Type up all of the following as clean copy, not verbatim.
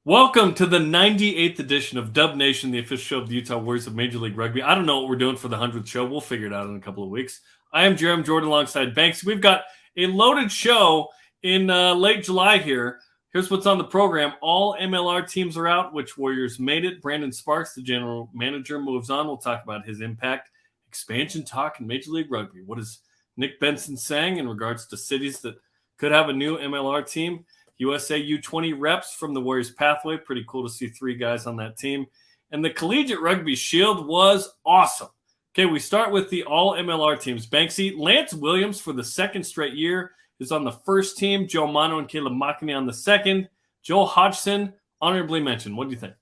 Welcome to the 98th edition of Dub Nation, the official show of the Utah Warriors of Major League Rugby. I don't know what we're doing for the 100th show. We'll figure it out in a couple of weeks. I am Jarom Jordan alongside Banksy. We've got a loaded show in late July here. Here's what's on the program. All MLR teams are out. Which Warriors made it? Brandon Sparks, the general manager, moves on. We'll talk about his impact. Expansion talk in Major League Rugby. What is Nick Benson saying in regards to cities that could have a new MLR team? USA U20 reps from the Warriors Pathway. Pretty cool to see 3 guys on that team. And the Collegiate Rugby Shield was awesome. Okay, we start with the All-MLR teams. Banksy, Lance Williams for the second straight year is on the first team. Joe Mano and Caleb Makini on the second. Joel Hodgson, honorably mentioned. What do you think?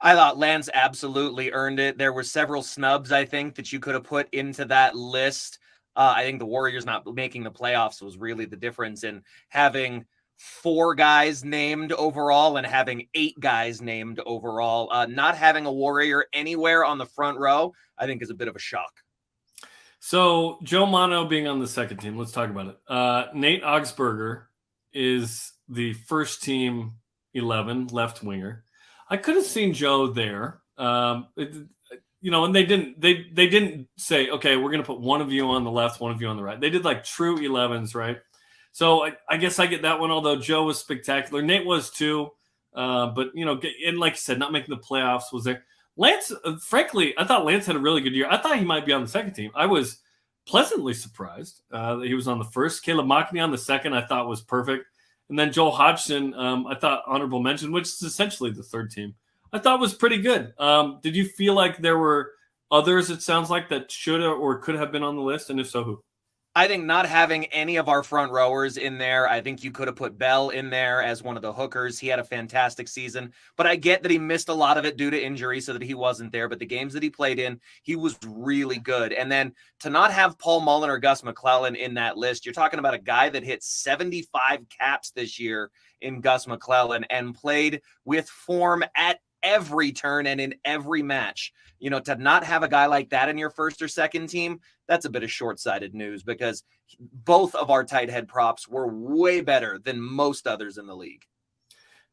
I thought Lance absolutely earned it. There were several snubs, I think, that you could have put into that list. I think the Warriors not making the playoffs was really the difference in having 4 guys named overall and having 8 guys named overall. Not having a Warrior anywhere on the front row, I think, is a bit of a shock. So Joe Mano being on the second team, let's talk about it. Nate Augsburger is the first team 11 left winger. I could have seen Joe there, and they didn't say, okay, we're going to put one of you on the left, one of you on the right. They did like true 11s, right? So I guess I get that one, although Joe was spectacular. Nate was too. But, and like you said, not making the playoffs was there. Lance, frankly, I thought Lance had a really good year. I thought he might be on the second team. I was pleasantly surprised that he was on the first. Caleb Makini on the second I thought was perfect. And then Joel Hodgson, I thought honorable mention, which is essentially the third team, I thought was pretty good. Did you feel like there were others, it sounds like, that should or could have been on the list? And if so, who? I think not having any of our front rowers in there, I think you could have put Bell in there as one of the hookers. He had a fantastic season, but I get that he missed a lot of it due to injury so that he wasn't there. But the games that he played in, he was really good. And then to not have Paul Mullen or Gus McClellan in that list, you're talking about a guy that hit 75 caps this year in Gus McClellan and played with form at every turn and in every match. To not have a guy like that in your first or second team, that's a bit of short-sighted news because both of our tight head props were way better than most others in the league.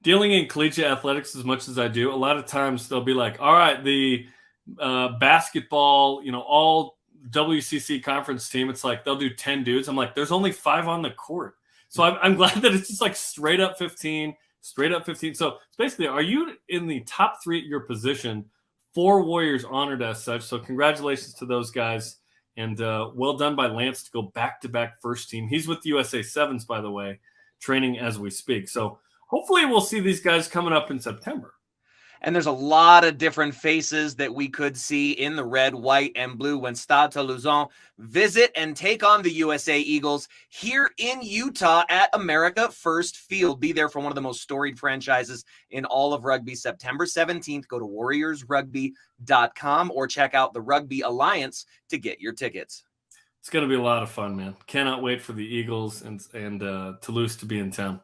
Dealing in collegiate athletics as much as I do, a lot of times they'll be like, all right, the basketball, all WCC conference team, it's like they'll do 10 dudes. I'm like, there's only 5 on the court. So I'm glad that it's just like straight up 15. So it's basically, are you in the top 3 at your position? 4 Warriors honored as such. So congratulations to those guys. And well done by Lance to go back-to-back first team. He's with the USA Sevens, by the way, training as we speak. So hopefully we'll see these guys coming up in September. And there's a lot of different faces that we could see in the red, white, and blue when Stade Toulousain visit and take on the USA Eagles here in Utah at America First Field. Be there for one of the most storied franchises in all of rugby. September 17th, go to warriorsrugby.com or check out the Rugby Alliance to get your tickets. It's going to be a lot of fun, man. Cannot wait for the Eagles and Toulouse to be in town.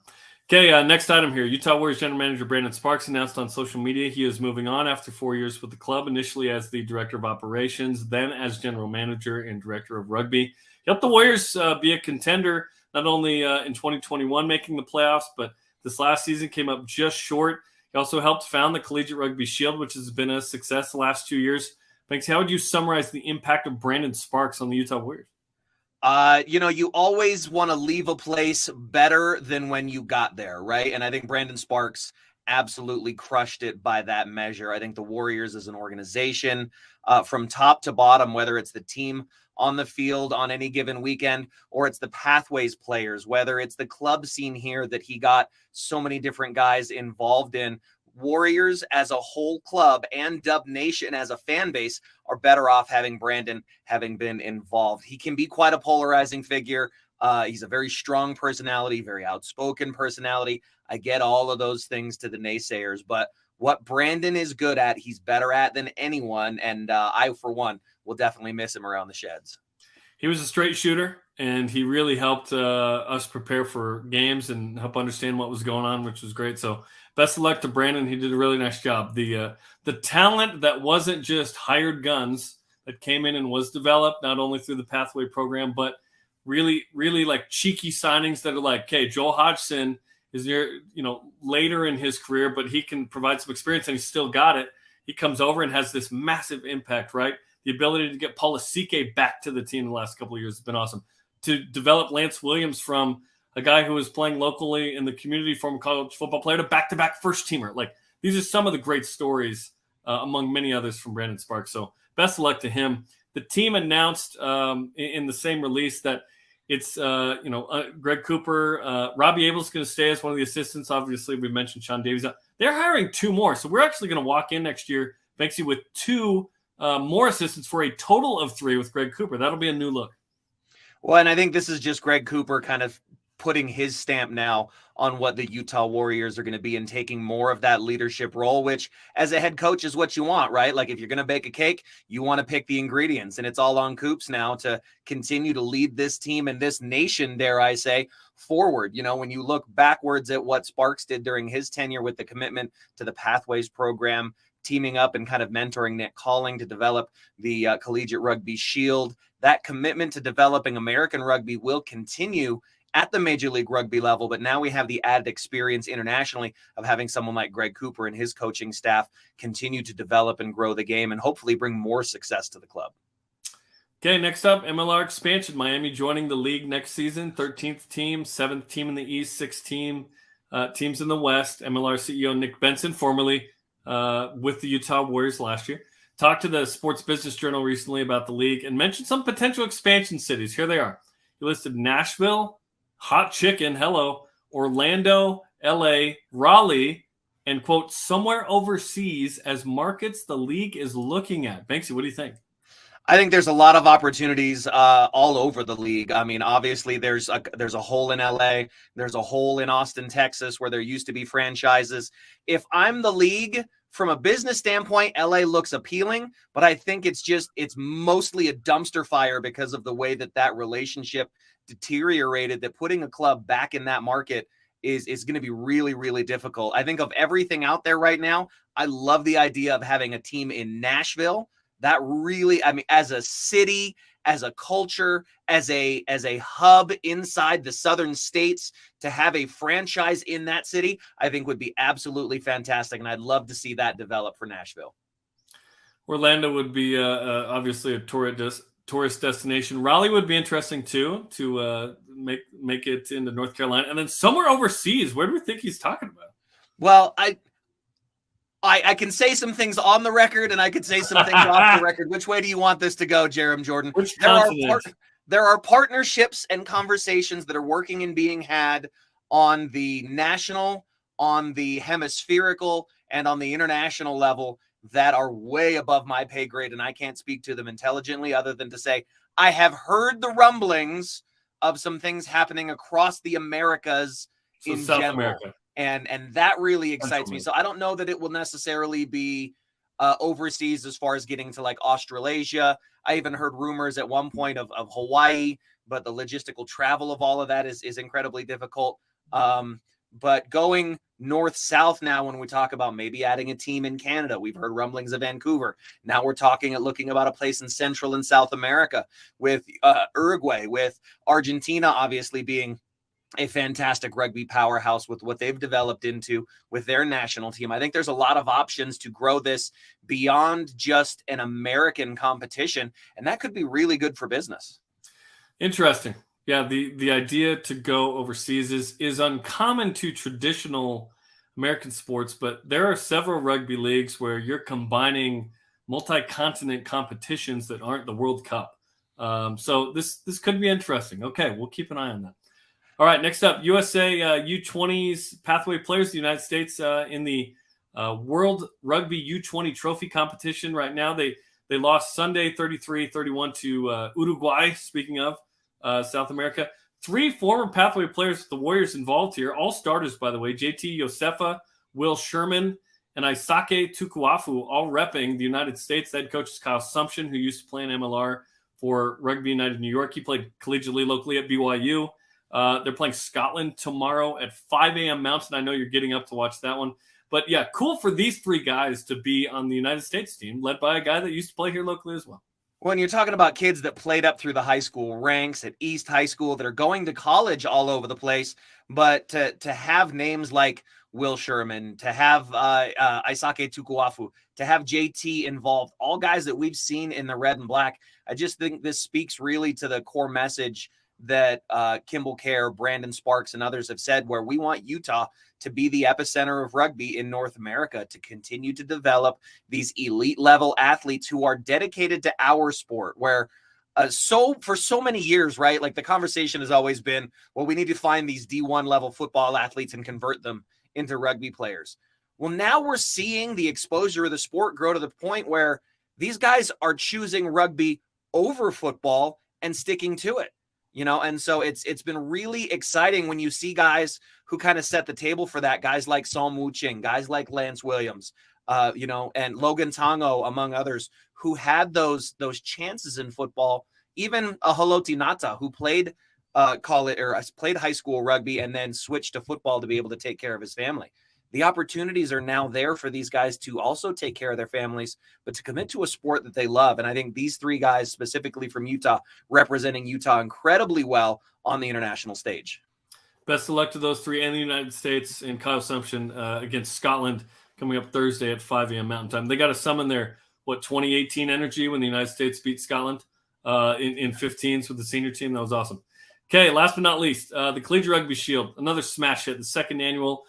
Okay, next item here. Utah Warriors General Manager Brandon Sparks announced on social media he is moving on after 4 years with the club, initially as the Director of Operations, then as General Manager and Director of Rugby. He helped the Warriors be a contender, not only in 2021 making the playoffs, but this last season came up just short. He also helped found the Collegiate Rugby Shield, which has been a success the last 2 years. Banksy, how would you summarize the impact of Brandon Sparks on the Utah Warriors? You always want to leave a place better than when you got there, right? And I think Brandon Sparks absolutely crushed it by that measure. I think the Warriors as an organization, from top to bottom, whether it's the team on the field on any given weekend, or it's the Pathways players, whether it's the club scene here that he got so many different guys involved in, Warriors as a whole club and Dub Nation as a fan base are better off having Brandon having been involved. He can be quite a polarizing figure. He's a very strong personality, very outspoken personality. I get all of those things to the naysayers, but what Brandon is good at, he's better at than anyone. And I, for one, will definitely miss him around the sheds. He was a straight shooter, and he really helped us prepare for games and help understand what was going on, which was great. So best of luck to Brandon. He did a really nice job. The talent that wasn't just hired guns that came in and was developed not only through the Pathway program, but really, really like cheeky signings that are like, okay, Joel Hodgson is near, later in his career, but he can provide some experience and he's still got it. He comes over and has this massive impact, right? The ability to get Paul Asike back to the team the last couple of years has been awesome. To develop Lance Williams from a guy who was playing locally in the community, former college football player, to back-to-back first-teamer. Like, these are some of the great stories among many others from Brandon Sparks. So best of luck to him. The team announced in the same release that it's, Greg Cooper. Robbie Abel's going to stay as one of the assistants. Obviously, we mentioned Sean Davies. They're hiring 2 more. So we're actually going to walk in next year, Banksy, with 2 more assistants for a total of 3 with Greg Cooper. That'll be a new look. Well, and I think this is just Greg Cooper kind of putting his stamp now on what the Utah Warriors are going to be and taking more of that leadership role, which as a head coach is what you want, right? Like if you're going to bake a cake, you want to pick the ingredients, and it's all on Coops now to continue to lead this team and this nation, dare I say, forward. When you look backwards at what Sparks did during his tenure with the commitment to the Pathways program, teaming up and kind of mentoring Nick Calling to develop the Collegiate Rugby Shield, that commitment to developing American rugby will continue at the Major League Rugby level, but now we have the added experience internationally of having someone like Greg Cooper and his coaching staff continue to develop and grow the game and hopefully bring more success to the club. Okay, next up, MLR Expansion. Miami joining the league next season, 13th team, 7th team in the East, 6th teams in the West. MLR CEO Nick Benson, formerly with the Utah Warriors last year, talked to the Sports Business Journal recently about the league and mentioned some potential expansion cities. Here they are. He listed Nashville, Hot Chicken, hello, Orlando, LA, Raleigh, and, quote, somewhere overseas as markets the league is looking at. Banksy, what do you think? I think there's a lot of opportunities all over the league. I mean, obviously there's a hole in LA. There's a hole in Austin, Texas, where there used to be franchises. If I'm the league, from a business standpoint, LA looks appealing, but I think it's mostly a dumpster fire because of the way that relationship deteriorated, that putting a club back in that market is going to be really, really difficult. I think of everything out there right now, I love the idea of having a team in Nashville. That really, I mean, as a city, as a culture, as a hub inside the southern states, to have a franchise in that city, I think would be absolutely fantastic. And I'd love to see that develop for Nashville. Orlando would be obviously a tourist destination. Raleigh would be interesting too, to make it into North Carolina. And then somewhere overseas, where do we think he's talking about? Well, I can say some things on the record and I could say some things off the record. Which way do you want this to go, Jarom Jordan? Which continent? There are partnerships and conversations that are working and being had on the national, on the hemispherical, and on the international level that are way above my pay grade, and I can't speak to them intelligently other than to say I have heard the rumblings of some things happening across the Americas in South general. America. And that really excites me. So I don't know that it will necessarily be overseas as far as getting to like Australasia. I even heard rumors at one point of Hawaii, but the logistical travel of all of that is incredibly difficult. But going north-south now, when we talk about maybe adding a team in Canada, we've heard rumblings of Vancouver. Now we're looking about a place in Central and South America with Uruguay, with Argentina obviously being a fantastic rugby powerhouse with what they've developed into with their national team. I think there's a lot of options to grow this beyond just an American competition, and that could be really good for business. Interesting. Yeah, the idea to go overseas is uncommon to traditional American sports, but there are several rugby leagues where you're combining multi-continent competitions that aren't the World Cup. So this could be interesting. Okay, we'll keep an eye on that. All right, next up, USA U20s pathway players of the United States in the World Rugby U20 trophy competition. Right now, they lost Sunday 33-31 to Uruguay, speaking of South America. 3 former pathway players with the Warriors involved here, all starters, by the way. JT Yosefa, Will Sherman, and Isake Tukuafu, all repping the United States. Head coach is Kyle Sumption, who used to play in MLR for Rugby United New York. He played collegiately locally at BYU. They're playing Scotland tomorrow at 5 a.m. Mountain. I know you're getting up to watch that one. But, yeah, cool for these 3 guys to be on the United States team, led by a guy that used to play here locally as well. When you're talking about kids that played up through the high school ranks at East High School that are going to college all over the place, but to have names like Will Sherman, to have Isake Tukuafu, to have JT involved, all guys that we've seen in the red and black, I just think this speaks really to the core message that Kimball Kerr, Brandon Sparks, and others have said, where we want Utah to be the epicenter of rugby in North America, to continue to develop these elite level athletes who are dedicated to our sport, where for so many years, right? Like the conversation has always been, well, we need to find these D1 level football athletes and convert them into rugby players. Well, now we're seeing the exposure of the sport grow to the point where these guys are choosing rugby over football and sticking to it. And so it's been really exciting when you see guys who kind of set the table for that, guys like Saul Muching, guys like Lance Williams, and Logan Tango, among others, who had those chances in football. Even a Haloti Nata, who played played high school rugby and then switched to football to be able to take care of his family. The opportunities are now there for these guys to also take care of their families, but to commit to a sport that they love. And I think these three guys, specifically from Utah, representing Utah incredibly well on the international stage. Best of luck to those three and the United States in Kyle Sumption against Scotland coming up Thursday at 5 a.m. Mountain Time. They got to summon their, 2018 energy when the United States beat Scotland in 15s with the senior team. That was awesome. Okay, last but not least, the Collegiate Rugby Shield, another smash hit, the second annual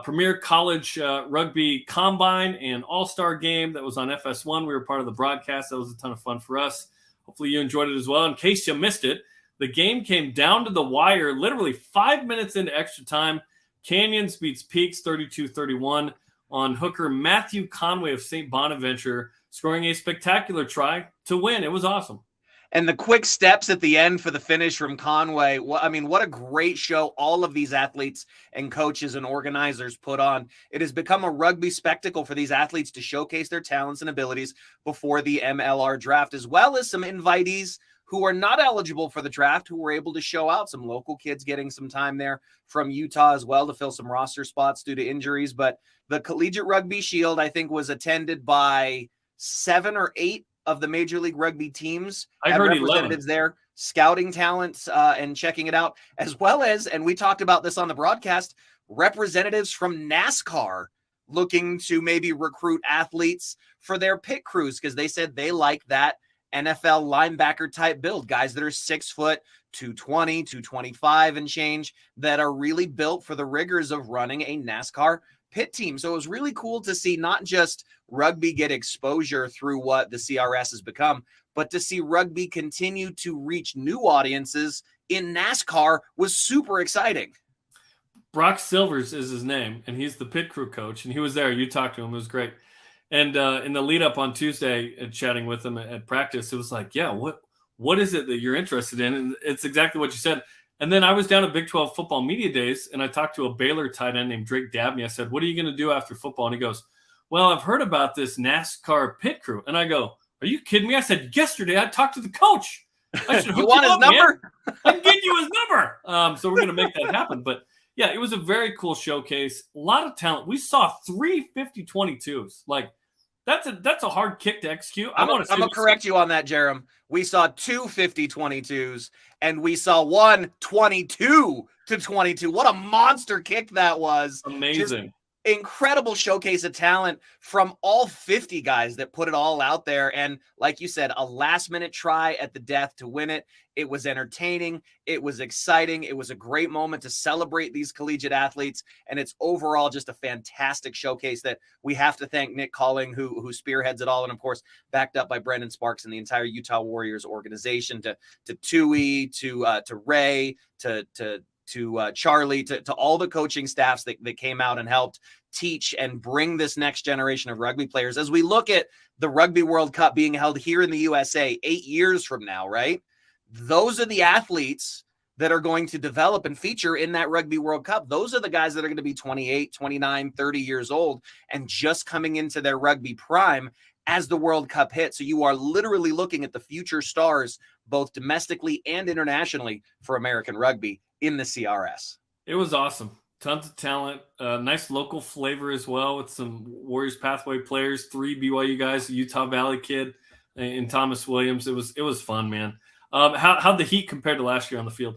Premier College Rugby Combine and All-Star Game that was on FS1. We were part of the broadcast. That was a ton of fun for us. Hopefully you enjoyed it as well. In case you missed it, the game came down to the wire literally 5 minutes into extra time. Canyons beats Peaks 32-31 on hooker Matthew Conway of St. Bonaventure, scoring a spectacular try to win. It was awesome. And the quick steps at the end for the finish from Conway. I mean, what a great show all of these athletes and coaches and organizers put on. It has become a rugby spectacle for these athletes to showcase their talents and abilities before the MLR draft, as well as some invitees who are not eligible for the draft, who were able to show out. Some local kids getting some time there from Utah as well to fill some roster spots due to injuries. But the Collegiate Rugby Shield, I think, was attended by 7 or 8 of the Major League Rugby teams. I heard representatives 11. there, scouting talents and checking it out, as well as, and we talked about this on the broadcast, representatives from NASCAR looking to maybe recruit athletes for their pit crews, because they said they like that NFL linebacker type build, guys that are 6 foot, 220, 225 and change, that are really built for the rigors of running a NASCAR pit team. So it was really cool to see not just rugby get exposure through what the CRS has become, but to see rugby continue to reach new audiences in NASCAR was super exciting. Brock Silvers is his name, and he's the pit crew coach, and he was there. You talked to him. It was great. And in the lead up on Tuesday, chatting with him at practice, it was like, yeah, what is it that you're interested in? And it's exactly what you said. And then I was down at Big 12 football media days, and I talked to a Baylor tight end named Drake Dabney. I said, what are you going to do after football? And he goes, well, I've heard about this NASCAR pit crew. And I go, are you kidding me? I said, yesterday I talked to the coach. I said, you want his number? I can give you his number. So we're going to make that happen. But yeah, it was a very cool showcase. A lot of talent. We saw 3 50-22s. Like, that's a hard kick to execute. I'm going to correct you on that, Jarom. We saw 2 50-22s, and we saw 1 22-22. What a monster kick that was. Amazing. Just incredible showcase of talent from all 50 guys that put it all out there. And like you said, a last-minute try at the death to win it. It was entertaining. It was exciting. It was a great moment to celebrate these collegiate athletes. And it's overall just a fantastic showcase that we have to thank Nick Colling, who spearheads it all. And of course, backed up by Brendan Sparks and the entire Utah Warriors organization, to Tui, to Ray, to Charlie, to all the coaching staffs that came out and helped teach and bring this next generation of rugby players. As we look at the Rugby World Cup being held here in the USA 8 years from now, right? Those are the athletes that are going to develop and feature in that Rugby World Cup. Those are the guys that are going to be 28, 29, 30 years old and just coming into their rugby prime as the World Cup hits. So you are literally looking at the future stars, both domestically and internationally, for American rugby in the CRS. It was awesome. Tons of talent, nice local flavor as well with some Warriors Pathway players, 3 BYU guys, a Utah Valley kid. in Thomas Williams. It was fun, man. How'd the Heat compare to last year on the field?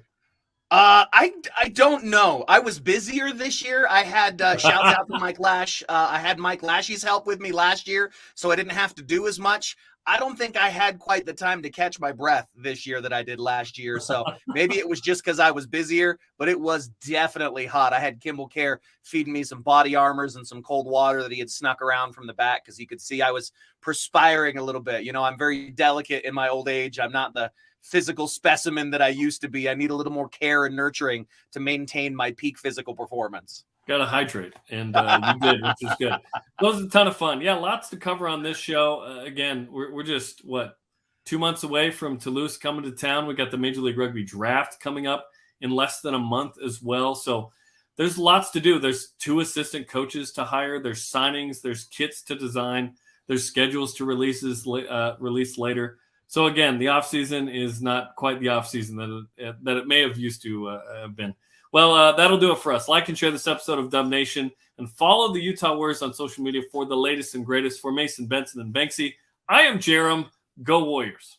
I don't know. I was busier this year. I had shouts out to Mike Lash. I had Mike Lash's help with me last year, so I didn't have to do as much. I don't think I had quite the time to catch my breath this year that I did last year. So maybe it was just because I was busier, but it was definitely hot. I had Kimball Care feeding me some body armors and some cold water that he had snuck around from the back because he could see I was perspiring a little bit. You know, I'm very delicate in my old age. I'm not the physical specimen that I used to be. I need a little more care and nurturing to maintain my peak physical performance. Got to hydrate, and you did, which is good. It was a ton of fun. Yeah, lots to cover on this show. Again, we're just, 2 months away from Toulouse coming to town. We got the Major League Rugby draft coming up in less than a month as well. So there's lots to do. There's 2 assistant coaches to hire. There's signings. There's kits to design. There's schedules to release later. So again, the offseason is not quite the offseason that it may have used to have been. Well, that'll do it for us. Like and share this episode of Dub Nation and follow the Utah Warriors on social media for the latest and greatest. For Mason, Benson, and Banksy, I am Jarom. Go Warriors.